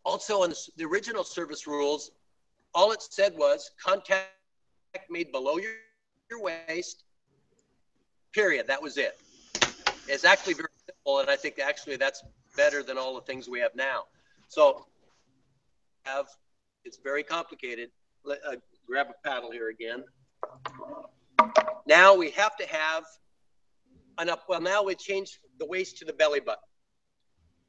Also, in the original service rules, all it said was contact made below your waist, period. That was it. It's actually very simple, and I think actually that's better than all the things we have now. So it's very complicated. Grab a paddle here again. Now we have to have well, now we changed the waist to the belly button,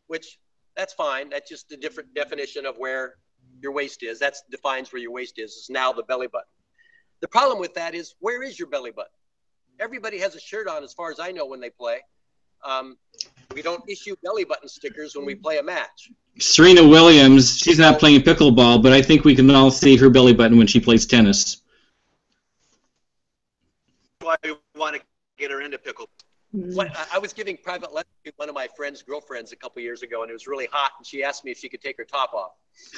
which that's fine. That's just a different definition of where your waist is. That defines where your waist is. It's now the belly button. The problem with that is, where is your belly button? Everybody has a shirt on, as far as I know, when they play. We don't issue belly button stickers when we play a match. Serena Williams, she's not playing pickleball, but I think we can all see her belly button when she plays tennis. I want to get her into pickleball. I was giving private lessons to one of my friend's girlfriends a couple years ago, and it was really hot, and she asked me if she could take her top off.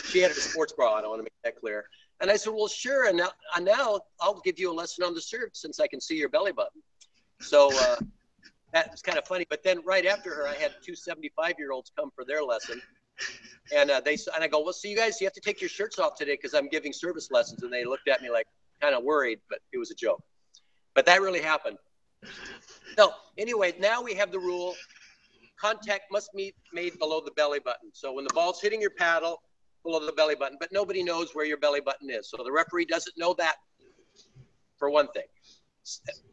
She had a sports bra on, I want to make that clear. And I said, well, sure, and now I'll give you a lesson on the serve since I can see your belly button. So that was kind of funny. But then right after her, I had two 75-year-olds come for their lesson. And I go, well, so you guys, you have to take your shirts off today because I'm giving service lessons. And they looked at me like kind of worried, but it was a joke. But that really happened. So anyway, now we have the rule, contact must be made below the belly button. So when the ball's hitting your paddle, below the belly button, but nobody knows where your belly button is. So the referee doesn't know that, for one thing.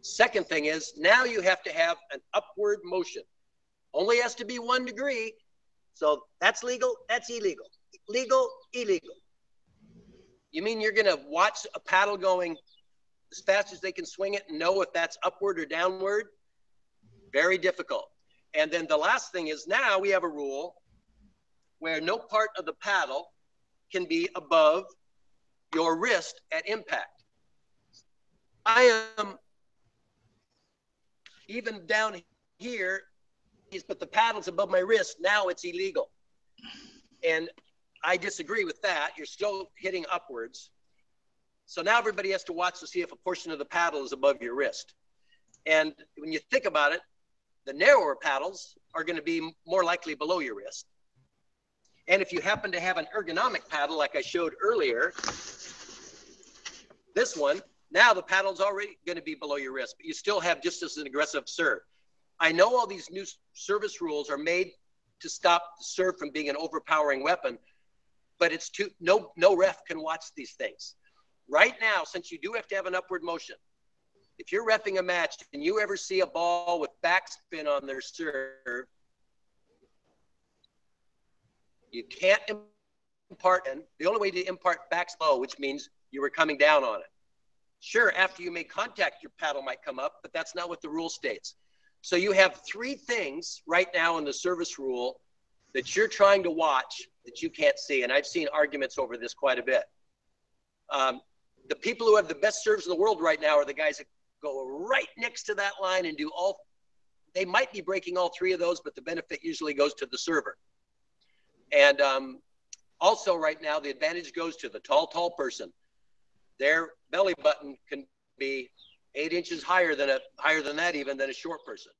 Second thing is, now you have to have an upward motion. Only has to be 1 degree. So that's legal, that's illegal. Legal, illegal. You mean you're going to watch a paddle going as fast as they can swing it and know if that's upward or downward? Very difficult. And then the last thing is, now we have a rule where no part of the paddle can be above your wrist at impact. I am even down here, but the paddle's above my wrist. Now it's illegal. And I disagree with that. You're still hitting upwards. So now everybody has to watch to see if a portion of the paddle is above your wrist. And when you think about it, the narrower paddles are going to be more likely below your wrist. And if you happen to have an ergonomic paddle, like I showed earlier, this one, now the paddle's already going to be below your wrist, but you still have just as an aggressive serve. I know all these new service rules are made to stop the serve from being an overpowering weapon, but it's no ref can watch these things. Right now, since you do have to have an upward motion, if you're reffing a match and you ever see a ball with backspin on their serve, you can't impart, and the only way to impart back slow, which means you were coming down on it. Sure, after you make contact, your paddle might come up, but that's not what the rule states. So you have 3 things right now in the service rule that you're trying to watch that you can't see. And I've seen arguments over this quite a bit. The people who have the best serves in the world right now are the guys that go right next to that line and do all. They might be breaking all 3 of those, but the benefit usually goes to the server. And also right now, the advantage goes to the tall person. Their belly button can be 8 inches higher than that, even than a short person.